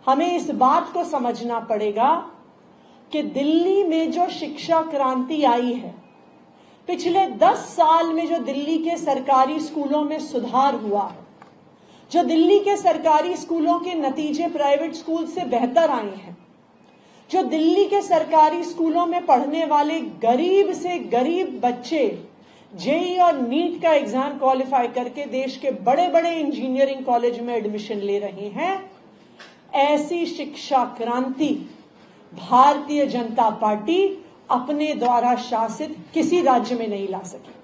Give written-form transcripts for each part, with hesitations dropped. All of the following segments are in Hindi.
हमें इस बात को समझना पड़ेगा कि दिल्ली में जो शिक्षा क्रांति आई है, पिछले 10 साल में जो दिल्ली के सरकारी स्कूलों में सुधार हुआ है, जो दिल्ली के सरकारी स्कूलों के नतीजे प्राइवेट स्कूल से बेहतर आए हैं, जो दिल्ली के सरकारी स्कूलों में पढ़ने वाले गरीब से गरीब बच्चे जेईई और नीट का एग्जाम क्वालिफाई करके देश के बड़े बड़े इंजीनियरिंग कॉलेज में एडमिशन ले रहे हैं, ऐसी शिक्षा क्रांति भारतीय जनता पार्टी अपने द्वारा शासित किसी राज्य में नहीं ला सकी।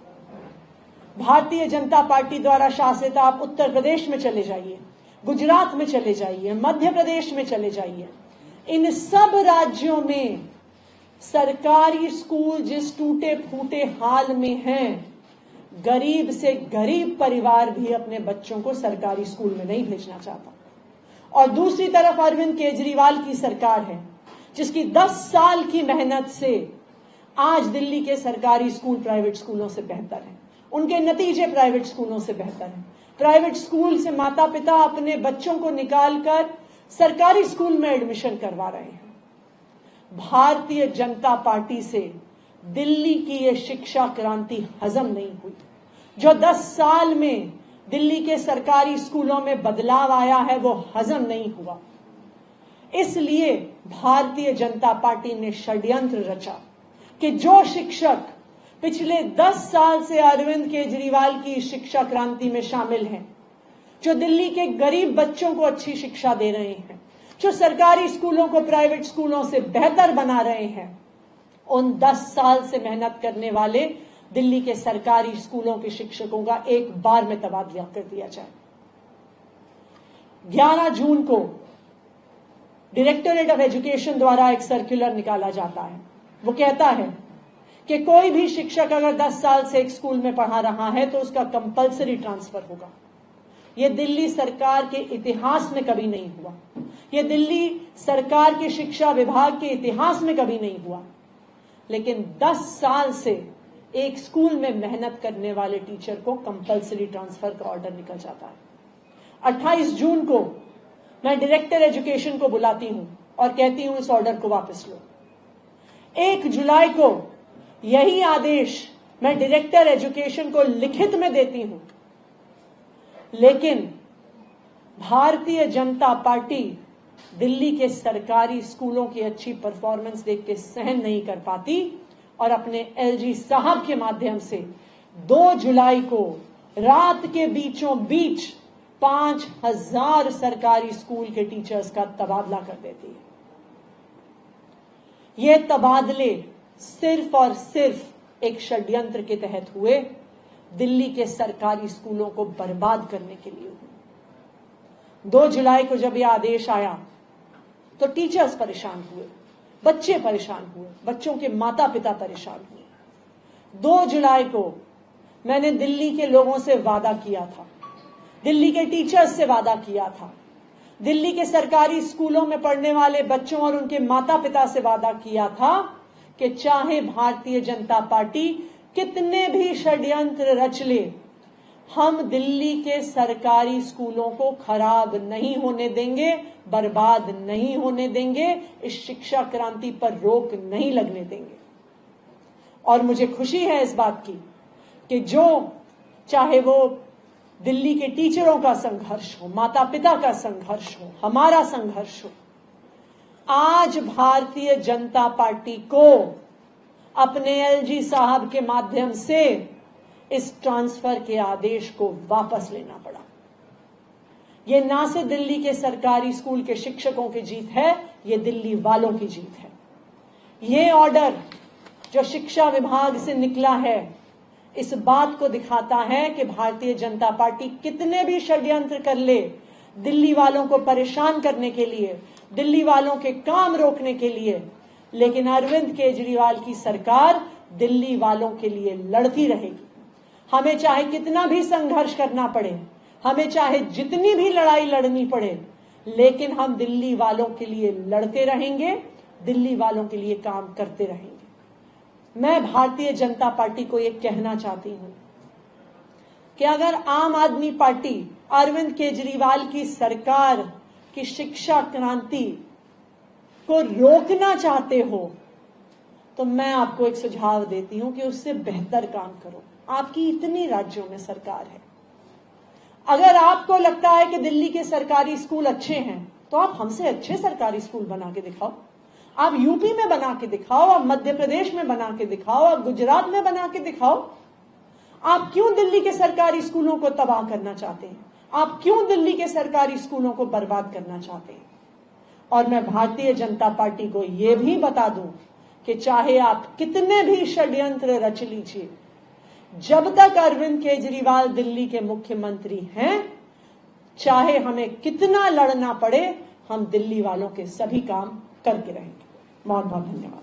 भारतीय जनता पार्टी द्वारा शासित आप उत्तर प्रदेश में चले जाइए, गुजरात में चले जाइए, मध्य प्रदेश में चले जाइए, इन सब राज्यों में सरकारी स्कूल जिस टूटे फूटे हाल में हैं, गरीब से गरीब परिवार भी अपने बच्चों को सरकारी स्कूल में नहीं भेजना चाहता। और दूसरी तरफ अरविंद केजरीवाल की सरकार है, जिसकी 10 साल की मेहनत से आज दिल्ली के सरकारी स्कूल प्राइवेट स्कूलों से बेहतर हैं, उनके नतीजे प्राइवेट स्कूलों से बेहतर हैं। प्राइवेट स्कूल से माता पिता अपने बच्चों को निकालकर सरकारी स्कूल में एडमिशन करवा रहे हैं। भारतीय जनता पार्टी से दिल्ली की यह शिक्षा क्रांति हजम नहीं हुई। जो 10 साल में दिल्ली के सरकारी स्कूलों में बदलाव आया है, वो हजम नहीं हुआ। इसलिए भारतीय जनता पार्टी ने षड्यंत्र रचा कि जो शिक्षक पिछले 10 साल से अरविंद केजरीवाल की शिक्षा क्रांति में शामिल हैं, जो दिल्ली के गरीब बच्चों को अच्छी शिक्षा दे रहे हैं, जो सरकारी स्कूलों को प्राइवेट स्कूलों से बेहतर बना रहे हैं, उन 10 साल से मेहनत करने वाले दिल्ली के सरकारी स्कूलों के शिक्षकों का एक बार में तबादला कर दिया जाए। 11 जून को डायरेक्टरेट ऑफ एजुकेशन द्वारा एक सर्कुलर निकाला जाता है। वो कहता है कि कोई भी शिक्षक अगर 10 साल से एक स्कूल में पढ़ा रहा है तो उसका कंपल्सरी ट्रांसफर होगा। यह दिल्ली सरकार के इतिहास में कभी नहीं हुआ, यह दिल्ली सरकार के शिक्षा विभाग के इतिहास में कभी नहीं हुआ। लेकिन 10 साल से एक स्कूल में मेहनत करने वाले टीचर को कंपल्सरी ट्रांसफर का ऑर्डर निकल जाता है। 28 जून को मैं डायरेक्टर एजुकेशन को बुलाती हूं और कहती हूं इस ऑर्डर को वापस लो। 1 जुलाई को यही आदेश मैं डायरेक्टर एजुकेशन को लिखित में देती हूं, लेकिन भारतीय जनता पार्टी दिल्ली के सरकारी स्कूलों की अच्छी परफॉर्मेंस देख के सहन नहीं कर पाती और अपने एलजी साहब के माध्यम से 2 जुलाई को रात के बीचों बीच 5000 सरकारी स्कूल के टीचर्स का तबादला कर देती है। ये तबादले सिर्फ और सिर्फ एक षड्यंत्र के तहत हुए, दिल्ली के सरकारी स्कूलों को बर्बाद करने के लिए हुए। 2 जुलाई को जब यह आदेश आया तो टीचर्स परेशान हुए, बच्चे परेशान हुए, बच्चों के माता पिता परेशान हुए। 2 जुलाई को मैंने दिल्ली के लोगों से वादा किया था, दिल्ली के टीचर्स से वादा किया था, दिल्ली के सरकारी स्कूलों में पढ़ने वाले बच्चों और उनके माता पिता से वादा किया था कि चाहे भारतीय जनता पार्टी कितने भी षड्यंत्र रच ले, हम दिल्ली के सरकारी स्कूलों को खराब नहीं होने देंगे, बर्बाद नहीं होने देंगे, इस शिक्षा क्रांति पर रोक नहीं लगने देंगे। और मुझे खुशी है इस बात की कि जो चाहे वो दिल्ली के टीचरों का संघर्ष हो, माता पिता का संघर्ष हो, हमारा संघर्ष हो, आज भारतीय जनता पार्टी को अपने एलजी साहब के माध्यम से इस ट्रांसफर के आदेश को वापस लेना पड़ा। यह ना सिर्फ दिल्ली के सरकारी स्कूल के शिक्षकों की जीत है, यह दिल्ली वालों की जीत है। यह ऑर्डर जो शिक्षा विभाग से निकला है, इस बात को दिखाता है कि भारतीय जनता पार्टी कितने भी षड्यंत्र कर ले दिल्ली वालों को परेशान करने के लिए, दिल्ली वालों के काम रोकने के लिए, लेकिन अरविंद केजरीवाल की सरकार दिल्ली वालों के लिए लड़ती रहेगी। हमें चाहे कितना भी संघर्ष करना पड़े, हमें चाहे जितनी भी लड़ाई लड़नी पड़े, लेकिन हम दिल्ली वालों के लिए लड़ते रहेंगे, दिल्ली वालों के लिए काम करते रहेंगे। मैं भारतीय जनता पार्टी को यह कहना चाहती हूं कि अगर आम आदमी पार्टी, अरविंद केजरीवाल की सरकार कि शिक्षा क्रांति को रोकना चाहते हो, तो मैं आपको एक सुझाव देती हूं कि उससे बेहतर काम करो। आपकी इतनी राज्यों में सरकार है, अगर आपको लगता है कि दिल्ली के सरकारी स्कूल अच्छे हैं, तो आप हमसे अच्छे सरकारी स्कूल बना के दिखाओ। आप यूपी में बना के दिखाओ, आप मध्य प्रदेश में बना के दिखाओ, आप गुजरात में बना के दिखाओ। आप क्यों दिल्ली के सरकारी स्कूलों को तबाह करना चाहते हैं? आप क्यों दिल्ली के सरकारी स्कूलों को बर्बाद करना चाहते हैं? और मैं भारतीय जनता पार्टी को यह भी बता दूं कि चाहे आप कितने भी षड्यंत्र रच लीजिए, जब तक अरविंद केजरीवाल दिल्ली के मुख्यमंत्री हैं, चाहे हमें कितना लड़ना पड़े, हम दिल्ली वालों के सभी काम करके रहेंगे। बहुत बहुत धन्यवाद।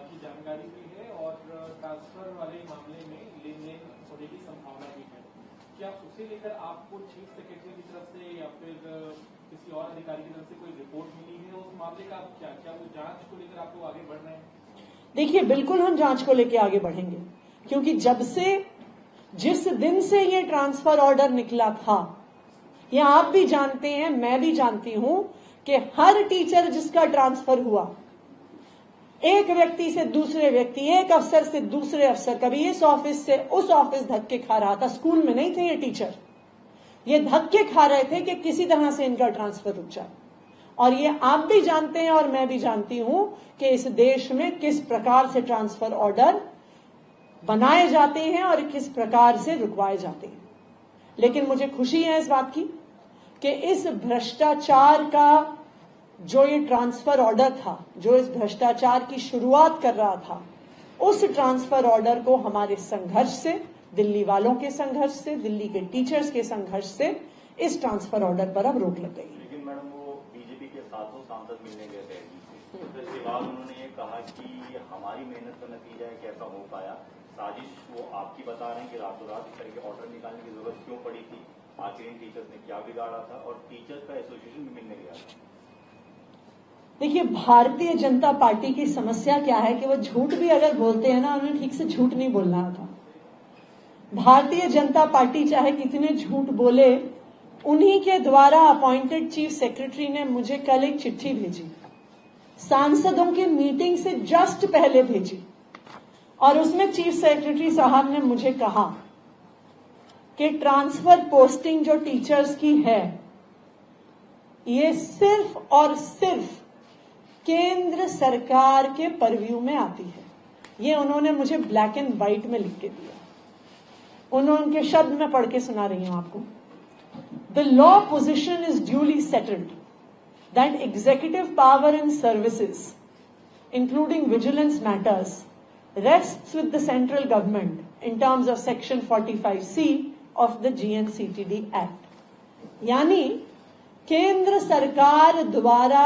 की जानकारी भी है और ट्रांसफर वाले मामले में लेन-देन होने की संभावना भी है। क्या उसे लेकर आपको चीफ सेक्रेटरी की तरफ से या फिर किसी और अधिकारी की तरफ से कोई रिपोर्ट मिली है? उस मामले का क्या वो जांच को लेकर आप लोग आगे बढ़ रहे हैं? देखिए, बिल्कुल हम जांच को लेकर आगे बढ़ेंगे, क्योंकि जिस दिन से ये ट्रांसफर ऑर्डर निकला था, ये आप भी जानते हैं, मैं भी जानती हूं कि हर टीचर जिसका ट्रांसफर हुआ, एक व्यक्ति से दूसरे व्यक्ति, एक अफसर से दूसरे अफसर, कभी इस ऑफिस से उस ऑफिस धक्के खा रहा था। स्कूल में नहीं थे ये टीचर, ये धक्के खा रहे थे कि किसी तरह से इनका ट्रांसफर रुक जाए। और ये आप भी जानते हैं और मैं भी जानती हूं कि इस देश में किस प्रकार से ट्रांसफर ऑर्डर बनाए जाते हैं और किस प्रकार से रुकवाए जाते हैं। लेकिन मुझे खुशी है इस बात की कि इस भ्रष्टाचार का जो ये ट्रांसफर ऑर्डर था, जो इस भ्रष्टाचार की शुरुआत कर रहा था, उस ट्रांसफर ऑर्डर को हमारे संघर्ष से, दिल्ली वालों के संघर्ष से, दिल्ली के टीचर्स के संघर्ष से इस ट्रांसफर ऑर्डर पर अब रोक लग गई। लेकिन मैडम, वो बीजेपी के 700 सांसद मिलने गए थे, उसके बाद उन्होंने ये कहा कि हमारी मेहनत का नतीजा है, कैसा हो पाया। साजिश वो आपकी बता रहे हैं कि रातों रात इस तरह के ऑर्डर निकालने की जरूरत क्यों पड़ी थी, आखिर इन टीचर्स ने क्या बिगाड़ा था, और टीचर्स का एसोसिएशन भी मिलने गया था। देखिए, भारतीय जनता पार्टी की समस्या क्या है कि वो झूठ भी अगर बोलते हैं ना, उन्हें ठीक से झूठ नहीं बोलना था। भारतीय जनता पार्टी चाहे कितने झूठ बोले, उन्हीं के द्वारा अपॉइंटेड चीफ सेक्रेटरी ने मुझे कल एक चिट्ठी भेजी, सांसदों की मीटिंग से जस्ट पहले भेजी, और उसमें चीफ सेक्रेटरी साहब ने मुझे कहा कि ट्रांसफर पोस्टिंग जो टीचर्स की है, ये सिर्फ और सिर्फ केंद्र सरकार के परव्यू में आती है। ये उन्होंने मुझे ब्लैक एंड व्हाइट में लिख के दिया। उनके शब्द में पढ़ के सुना रही हूं आपको। The law position is duly settled that executive power in services including vigilance matters rests with the central government in terms of section 45C of the GNCTD Act. यानी केंद्र सरकार द्वारा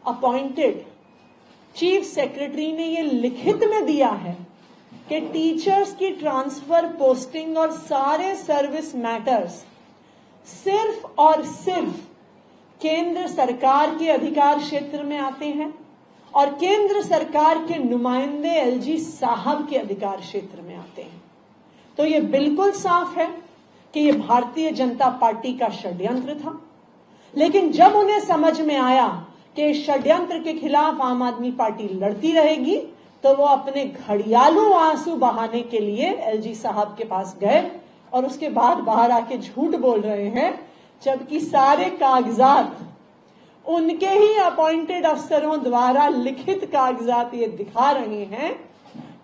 अपॉइंटेड चीफ सेक्रेटरी ने ये लिखित में दिया है कि टीचर्स की ट्रांसफर पोस्टिंग और सारे सर्विस मैटर्स सिर्फ और सिर्फ केंद्र सरकार के अधिकार क्षेत्र में आते हैं और केंद्र सरकार के नुमाइंदे एलजी साहब के अधिकार क्षेत्र में आते हैं। तो ये बिल्कुल साफ है कि ये भारतीय जनता पार्टी का षड्यंत्र था। लेकिन जब उन्हें समझ में आया कि षड्यंत्र के खिलाफ आम आदमी पार्टी लड़ती रहेगी, तो वो अपने घड़ियालू आंसू बहाने के लिए एलजी साहब के पास गए और उसके बाद बाहर आके झूठ बोल रहे हैं, जबकि सारे कागजात उनके ही अपॉइंटेड अफसरों द्वारा लिखित कागजात ये दिखा रहे हैं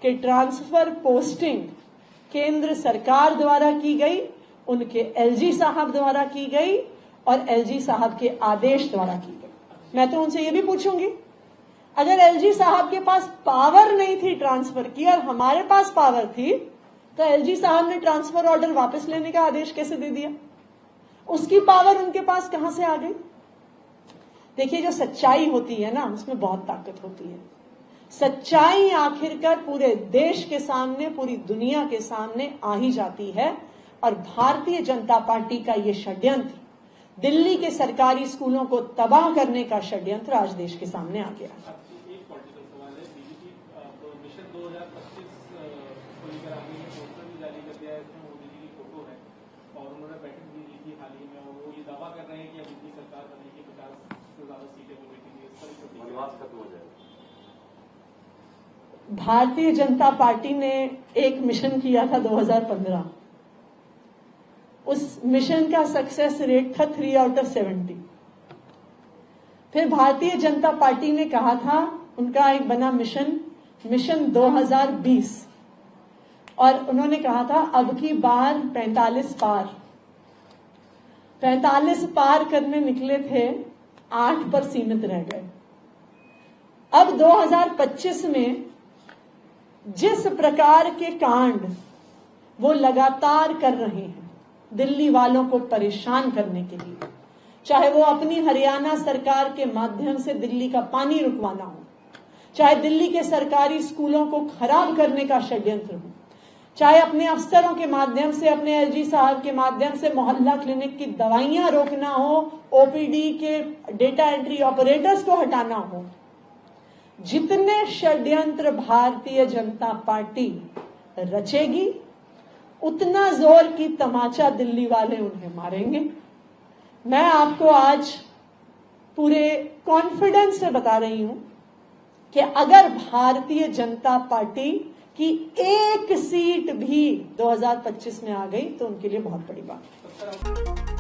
कि ट्रांसफर पोस्टिंग केंद्र सरकार द्वारा की गई, उनके एलजी साहब द्वारा की गई और एलजी साहब के आदेश द्वारा की गई। मैं तो उनसे ये भी पूछूंगी, अगर एलजी साहब के पास पावर नहीं थी ट्रांसफर की और हमारे पास पावर थी, तो एलजी साहब ने ट्रांसफर ऑर्डर वापस लेने का आदेश कैसे दे दिया? उसकी पावर उनके पास कहां से आ गई? देखिए, जो सच्चाई होती है ना, उसमें बहुत ताकत होती है। सच्चाई आखिरकार पूरे देश के सामने, पूरी दुनिया के सामने आ ही जाती है। और भारतीय जनता पार्टी का ये षड्यंत्र, दिल्ली के सरकारी स्कूलों को तबाह करने का षड्यंत्र, आज देश के सामने आ गया। एक पॉलिटिकल सवाल है, बीजेपी मिशन 2025 को लेकर आगे पोस्टर भी जारी कर दिया है, इसमें मोदी जी वनवास खत्म हो जाएगा। भारतीय जनता पार्टी ने एक मिशन किया था 2015। उस मिशन का सक्सेस रेट था 3 आउट ऑफ 70। फिर भारतीय जनता पार्टी ने कहा था, उनका एक बना मिशन 2020, और उन्होंने कहा था अब की बार 45 पार करने निकले थे, 8 पर सीमित रह गए। अब 2025 में जिस प्रकार के कांड वो लगातार कर रहे हैं दिल्ली वालों को परेशान करने के लिए, चाहे वो अपनी हरियाणा सरकार के माध्यम से दिल्ली का पानी रुकवाना हो, चाहे दिल्ली के सरकारी स्कूलों को खराब करने का षड्यंत्र हो, चाहे अपने अफसरों के माध्यम से, अपने एलजी साहब के माध्यम से मोहल्ला क्लिनिक की दवाइयां रोकना हो, ओपीडी के डेटा एंट्री ऑपरेटर्स को हटाना हो, जितने षड्यंत्र भारतीय जनता पार्टी रचेगी उतना जोर की तमाचा दिल्ली वाले उन्हें मारेंगे। मैं आपको आज पूरे कॉन्फिडेंस से बता रही हूं कि अगर भारतीय जनता पार्टी की एक सीट भी 2025 में आ गई तो उनके लिए बहुत बड़ी बात है।